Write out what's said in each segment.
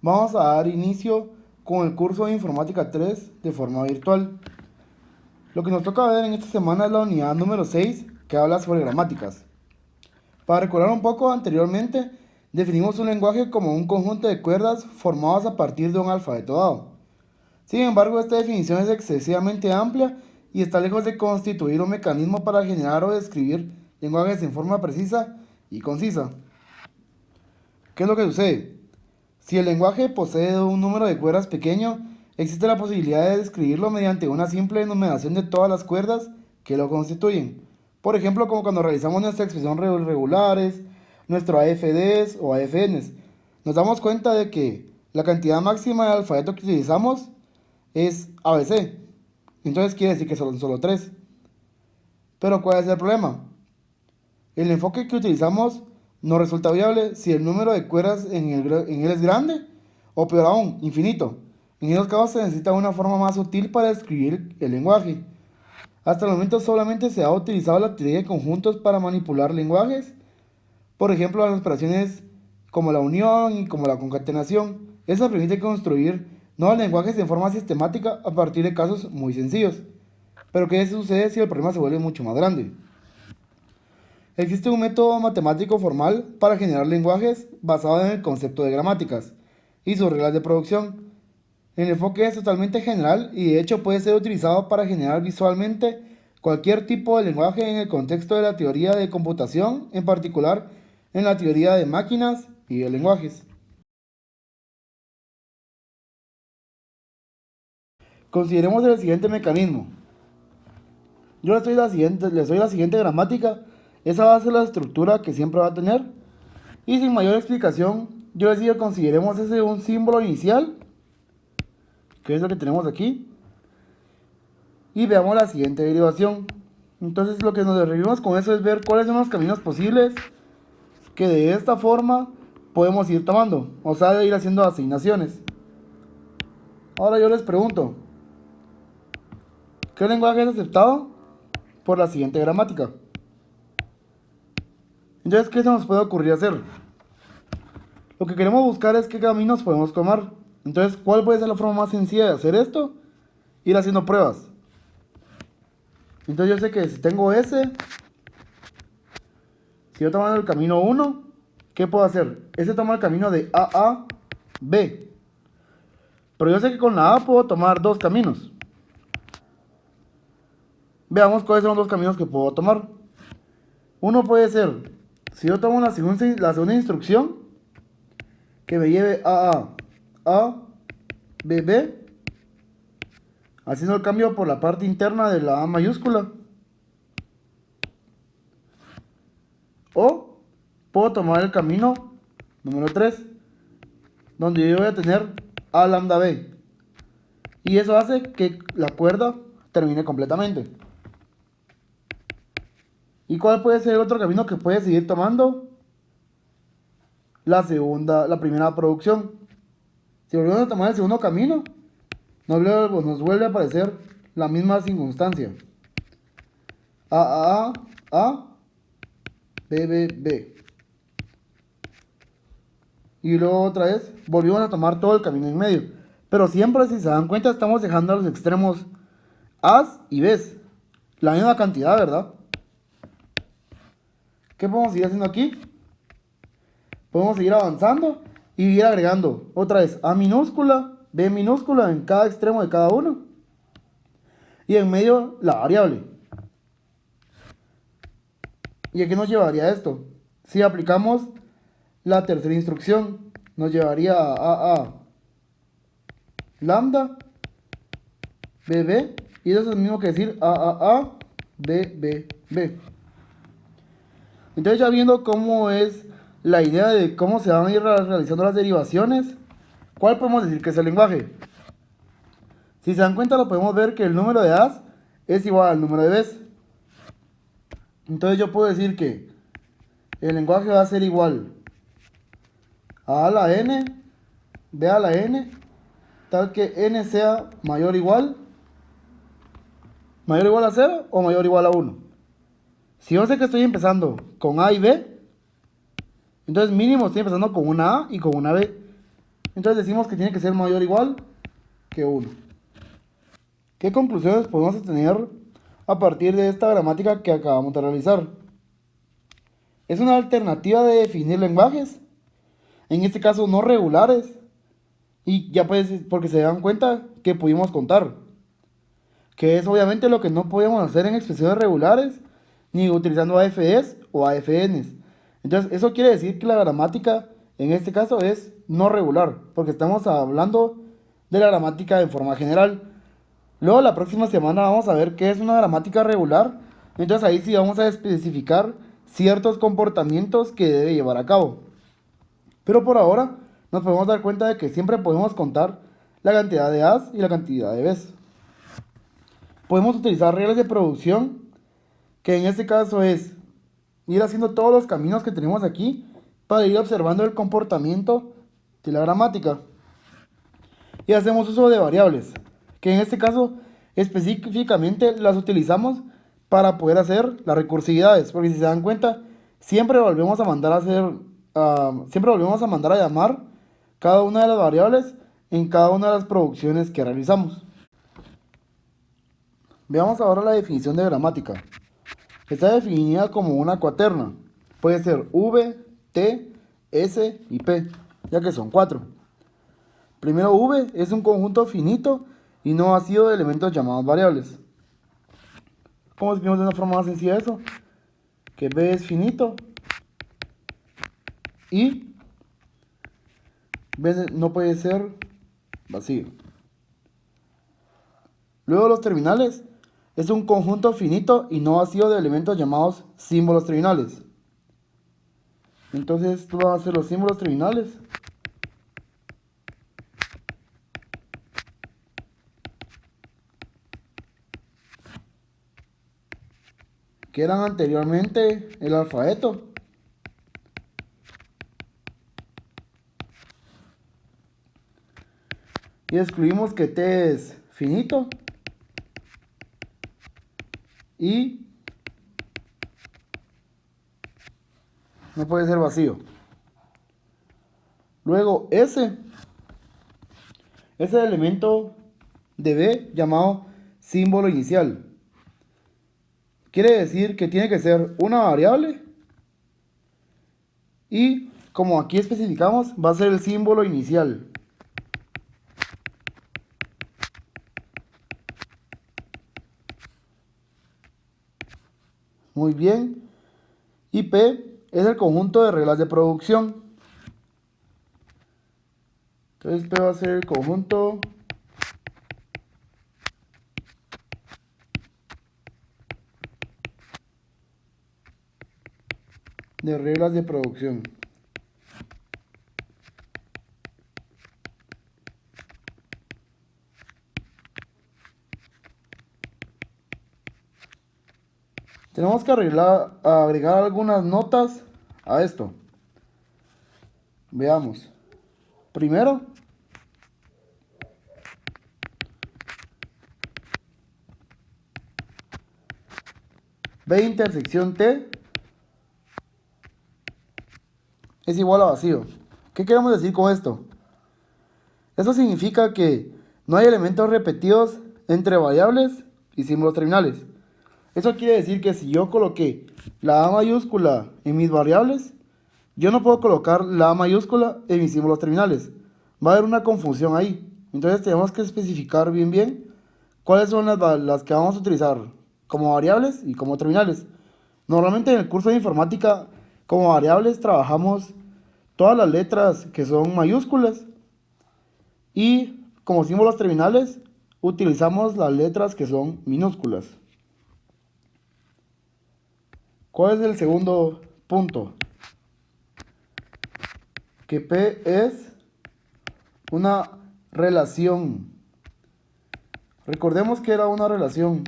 Vamos a dar inicio con el curso de Informática 3 de forma virtual. Lo que nos toca ver en esta semana es la unidad número 6 que habla sobre gramáticas. Para recordar un poco anteriormente, definimos un lenguaje como un conjunto de cuerdas formadas a partir de un alfabeto dado. Sin embargo, esta definición es excesivamente amplia y está lejos de constituir un mecanismo para generar o describir lenguajes en forma precisa y concisa. ¿Qué es lo que sucede? Si el lenguaje posee un número de cuerdas pequeño, existe la posibilidad de describirlo mediante una simple enumeración de todas las cuerdas que lo constituyen. Por ejemplo, como cuando realizamos nuestra expresión regulares, nuestro AFDs o AFNs. Nos damos cuenta de que la cantidad máxima de alfabeto que utilizamos es ABC. Entonces quiere decir que son solo 3. Pero ¿cuál es el problema? El enfoque que utilizamos no resulta viable si el número de cuerdas en él es grande o peor aún, infinito. En esos casos se necesita una forma más útil para describir el lenguaje. Hasta el momento solamente se ha utilizado la teoría de conjuntos para manipular lenguajes. Por ejemplo, las operaciones como la unión y como la concatenación. Eso permite construir nuevos lenguajes en forma sistemática a partir de casos muy sencillos. Pero ¿qué sucede si el problema se vuelve mucho más grande? Existe un método matemático formal para generar lenguajes basado en el concepto de gramáticas y sus reglas de producción. El enfoque es totalmente general y de hecho puede ser utilizado para generar visualmente cualquier tipo de lenguaje en el contexto de la teoría de computación, en particular en la teoría de máquinas y de lenguajes. Consideremos el siguiente mecanismo. Yo le doy la siguiente gramática, esa va a ser la estructura que siempre va a tener. Y sin mayor explicación, yo les digo, consideremos ese un símbolo inicial, que es lo que tenemos aquí, y veamos la siguiente derivación. Entonces lo que nos referimos con eso es ver cuáles son los caminos posibles que de esta forma podemos ir tomando, o sea, de ir haciendo asignaciones. Ahora yo les pregunto, ¿qué lenguaje es aceptado por la siguiente gramática? Entonces, ¿qué se nos puede ocurrir hacer? Lo que queremos buscar es qué caminos podemos tomar. Entonces, ¿cuál puede ser la forma más sencilla de hacer esto? Ir haciendo pruebas. Entonces yo sé que si tengo S, si yo tomo el camino 1, ¿qué puedo hacer? Ese toma el camino de A a B. Pero yo sé que con la A puedo tomar dos caminos. Veamos cuáles son los dos caminos que puedo tomar. Uno puede ser, si yo tomo la segunda instrucción, que me lleve A, B, haciendo el cambio por la parte interna de la A mayúscula. O puedo tomar el camino número 3, donde yo voy a tener A lambda B. Y eso hace que la cuerda termine completamente. ¿Y cuál puede ser el otro camino que puede seguir tomando? La primera producción. Si volvemos a tomar el segundo camino, nos vuelve a aparecer la misma circunstancia. A, B. Y luego otra vez volvimos a tomar todo el camino en medio. Pero siempre, si se dan cuenta, estamos dejando a los extremos A's y B's. La misma cantidad, ¿verdad? ¿Qué podemos seguir haciendo aquí? Podemos seguir avanzando y ir agregando otra vez A minúscula, B minúscula en cada extremo de cada uno. Y en medio la variable. ¿Y a qué nos llevaría esto? Si aplicamos la tercera instrucción, nos llevaría a lambda, B. Y eso es lo mismo que decir B. Entonces ya viendo cómo es la idea de cómo se van a ir realizando las derivaciones, ¿cuál podemos decir que es el lenguaje? Si se dan cuenta, lo podemos ver que el número de A's es igual al número de B's. Entonces yo puedo decir que el lenguaje va a ser igual a la N, B a la N, tal que N sea mayor o igual a 0 o mayor o igual a 1. Si yo sé que estoy empezando con A y B, entonces mínimo estoy empezando con una A y con una B. Entonces decimos que tiene que ser mayor o igual que 1. ¿Qué conclusiones podemos obtener a partir de esta gramática que acabamos de realizar? Es una alternativa de definir lenguajes, en este caso no regulares, y ya pues porque se dan cuenta que pudimos contar, que es obviamente lo que no podemos hacer en expresiones regulares, ni utilizando AFEs o AFNs. Entonces eso quiere decir que la gramática en este caso es no regular, porque estamos hablando de la gramática en forma general. Luego la próxima semana vamos a ver qué es una gramática regular, entonces ahí sí vamos a especificar ciertos comportamientos que debe llevar a cabo. Pero por ahora nos podemos dar cuenta de que siempre podemos contar la cantidad de A's y la cantidad de B's. Podemos utilizar reglas de producción, que en este caso es ir haciendo todos los caminos que tenemos aquí para ir observando el comportamiento de la gramática. Y hacemos uso de variables, que en este caso específicamente las utilizamos para poder hacer las recursividades, porque si se dan cuenta, siempre volvemos a mandar a hacer, siempre volvemos a mandar a llamar cada una de las variables en cada una de las producciones que realizamos. Veamos ahora la definición de gramática. Está definida como una cuaterna. Puede ser V, T, S y P, ya que son 4. Primero, V es un conjunto finito y no vacío de elementos llamados variables. ¿Cómo escribimos de una forma más sencilla eso? Que B es finito y B no puede ser vacío. Luego los terminales es un conjunto finito y no vacío de elementos llamados símbolos terminales. Entonces tú vas a hacer los símbolos terminales. Que eran anteriormente el alfabeto. Y excluimos que T es finito y no puede ser vacío. Luego S es el elemento de B llamado símbolo inicial. Quiere decir que tiene que ser una variable y, como aquí especificamos, va a ser el símbolo inicial. Muy bien. Y P es el conjunto de reglas de producción. Entonces P va a ser el conjunto de reglas de producción. Tenemos que agregar algunas notas a esto. Veamos. Primero, B intersección T es igual a vacío. ¿Qué queremos decir con esto? Eso significa que no hay elementos repetidos entre variables y símbolos terminales. Eso quiere decir que si yo coloqué la A mayúscula en mis variables, yo no puedo colocar la A mayúscula en mis símbolos terminales. Va a haber una confusión ahí. Entonces tenemos que especificar bien cuáles son las que vamos a utilizar como variables y como terminales. Normalmente en el curso de informática, como variables trabajamos todas las letras que son mayúsculas y como símbolos terminales utilizamos las letras que son minúsculas. ¿Cuál es el segundo punto? Que P es una relación. Recordemos que era una relación.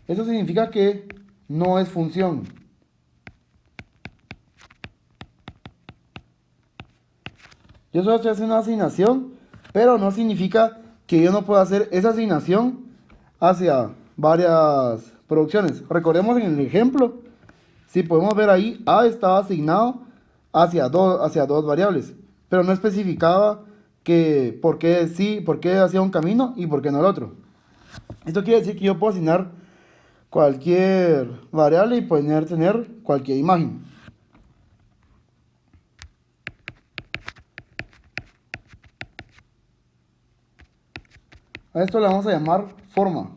Eso significa que no es función. Yo solo estoy haciendo una asignación, pero no significa que yo no pueda hacer esa asignación hacia varias producciones. Recordemos en el ejemplo, si podemos ver ahí, A estaba asignado hacia dos variables. pero no especificaba que por qué sí, por qué hacía un camino y por qué no el otro. Esto quiere decir que yo puedo asignar cualquier variable y poder tener cualquier imagen. A esto le vamos a llamar forma.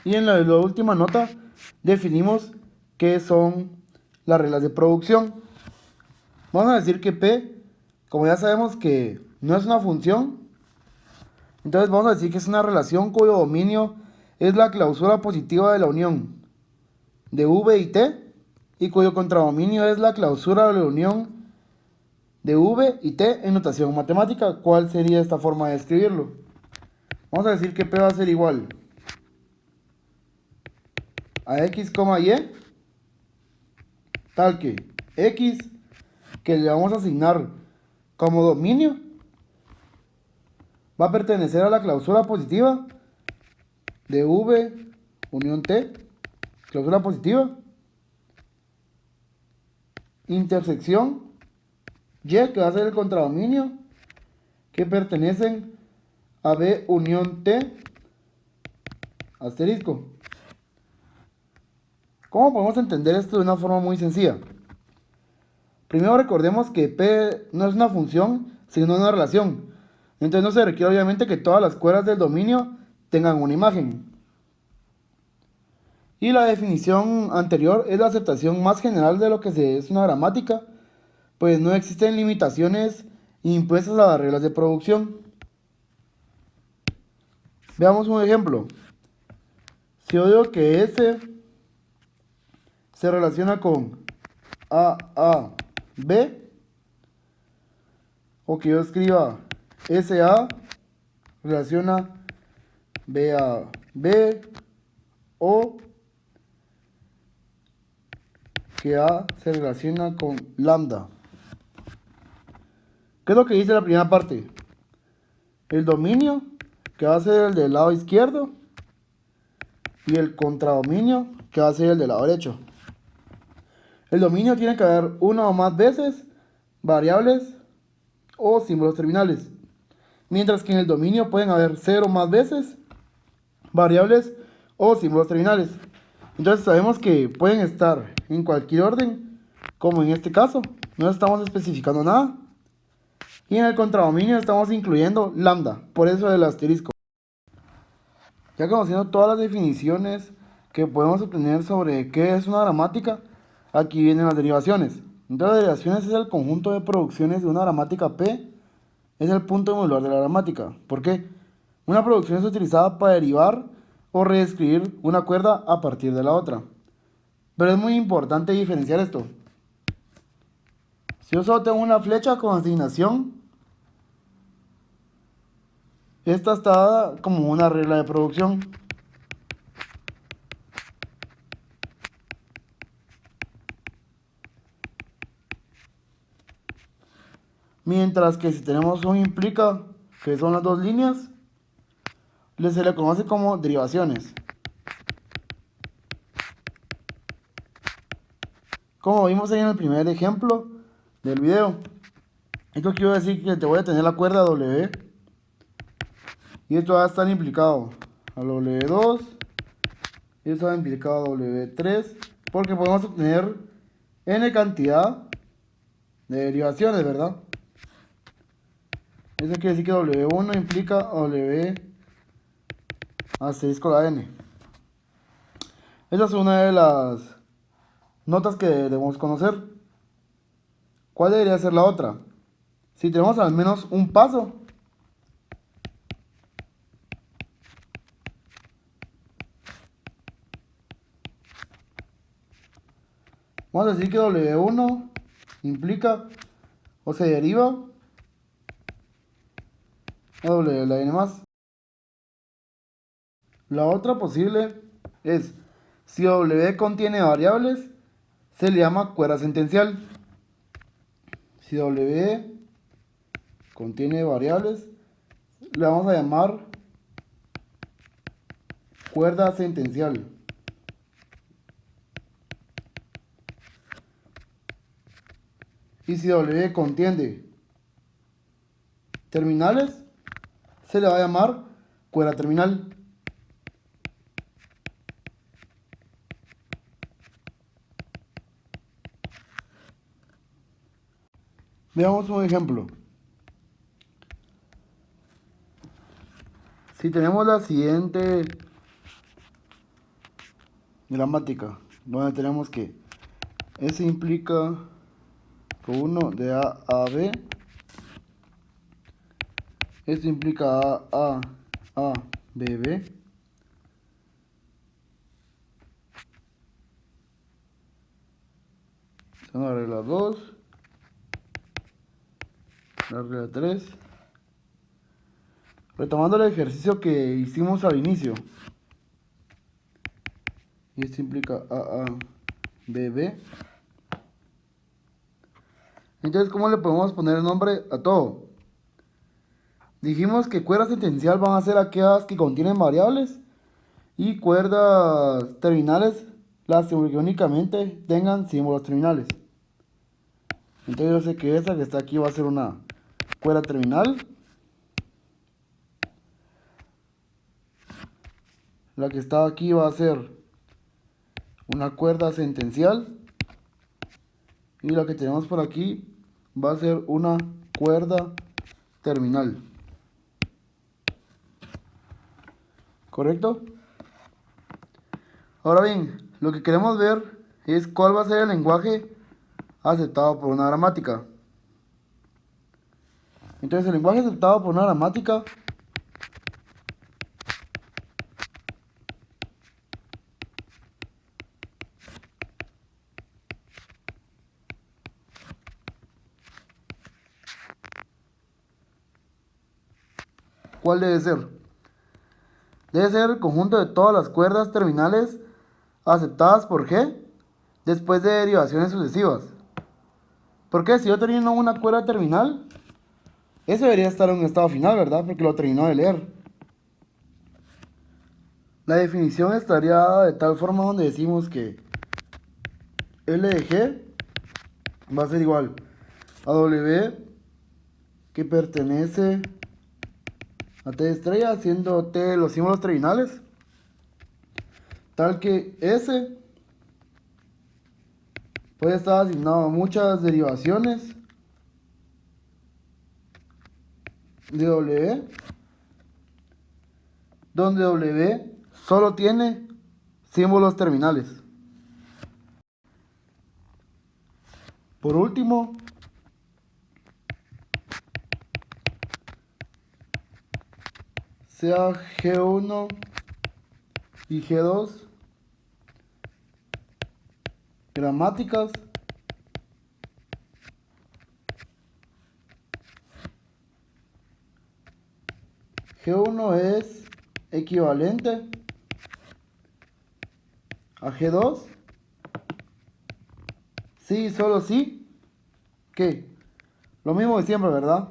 Y en la última nota definimos qué son las reglas de producción. Vamos a decir que P, como ya sabemos que no es una función, entonces vamos a decir que es una relación cuyo dominio es la clausura positiva de la unión de V y T, y cuyo contradominio es la clausura de la unión de V y T en notación matemática. ¿Cuál sería esta forma de escribirlo? Vamos a decir que P va a ser igual a X, Y, tal que X, que le vamos a asignar como dominio, va a pertenecer a la clausura positiva de V unión T, clausura positiva, intersección Y, que va a ser el contradominio, que pertenecen a B unión T, asterisco. ¿Cómo podemos entender esto de una forma muy sencilla? Primero recordemos que P no es una función, sino una relación. Entonces no se requiere obviamente que todas las cuerdas del dominio tengan una imagen. Y la definición anterior es la aceptación más general de lo que es una gramática, pues no existen limitaciones impuestas a las reglas de producción. Veamos un ejemplo. Si yo digo que S se relaciona con B, o que yo escriba SA relaciona B, o que A se relaciona con lambda. ¿Qué es lo que dice la primera parte? El dominio, que va a ser el del lado izquierdo, y el contradominio, que va a ser el del lado derecho. El dominio tiene que haber una o más veces variables o símbolos terminales, mientras que en el dominio pueden haber 0 más veces variables o símbolos terminales. Entonces sabemos que pueden estar en cualquier orden, como en este caso, no estamos especificando nada. Y en el contradominio estamos incluyendo lambda, por eso el asterisco. Ya conociendo todas las definiciones que podemos obtener sobre qué es una gramática, aquí vienen las derivaciones. Entonces, las derivaciones es el conjunto de producciones de una gramática P, es el punto modular de la gramática. ¿Por qué? Una producción es utilizada para derivar o reescribir una cuerda a partir de la otra. Pero es muy importante diferenciar esto. Si yo solo tengo una flecha con asignación, esta está dada como una regla de producción. Mientras que si tenemos un implica, que son las dos líneas, se le conoce como derivaciones. Como vimos ahí en el primer ejemplo del video. Esto quiere decir que te voy a tener la cuerda W. Y esto va a estar implicado a W2. Y esto va implicado a W3. Porque podemos obtener N cantidad de derivaciones, ¿verdad? Eso quiere decir que W1 implica a W asterisco la N. Esa es una de las notas que debemos conocer. ¿Cuál debería ser la otra? Si tenemos al menos un paso, vamos a decir que W1 implica o se deriva a W la N más. La otra posible es, si W contiene variables, se le llama cuerda sentencial. Si W contiene variables, le vamos a llamar cuerda sentencial. Y si W contiene terminales, se le va a llamar cuerda terminal. Veamos un ejemplo. Si tenemos la siguiente gramática, donde tenemos que S implica que 1 de A a B, esto implica A, B, B. Son la regla 2, la regla 3. Retomando el ejercicio que hicimos al inicio. Y esto implica A, B, B. Entonces, ¿cómo le podemos poner el nombre a todo? Dijimos que cuerdas sentencial van a ser aquellas que contienen variables y cuerdas terminales las que únicamente tengan símbolos terminales. Entonces yo sé que esa que está aquí va a ser una cuerda terminal. La que está aquí va a ser una cuerda sentencial. Y la que tenemos por aquí va a ser una cuerda terminal. ¿Correcto? Ahora bien, lo que queremos ver es cuál va a ser el lenguaje aceptado por una gramática. Entonces, el lenguaje aceptado por una gramática ¿cuál debe ser? Debe ser el conjunto de todas las cuerdas terminales aceptadas por G después de derivaciones sucesivas. Porque si yo termino una cuerda terminal, eso debería estar en un estado final, ¿verdad? Porque lo terminó de leer. La definición estaría dada de tal forma donde decimos que L de G va a ser igual a W que pertenece a T de estrella, siendo T los símbolos terminales, tal que S puede estar asignado a muchas derivaciones de W, donde W solo tiene símbolos terminales. Por último, sea G1 y G2 gramáticas G1 es equivalente a G2 sí, solo sí que lo mismo de siempre, ¿verdad?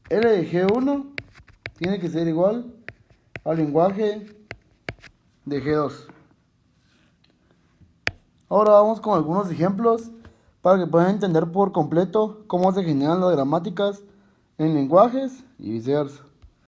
L de G1 tiene que ser igual al lenguaje de G2. Ahora vamos con algunos ejemplos para que puedan entender por completo cómo se generan las gramáticas en lenguajes y viceversa.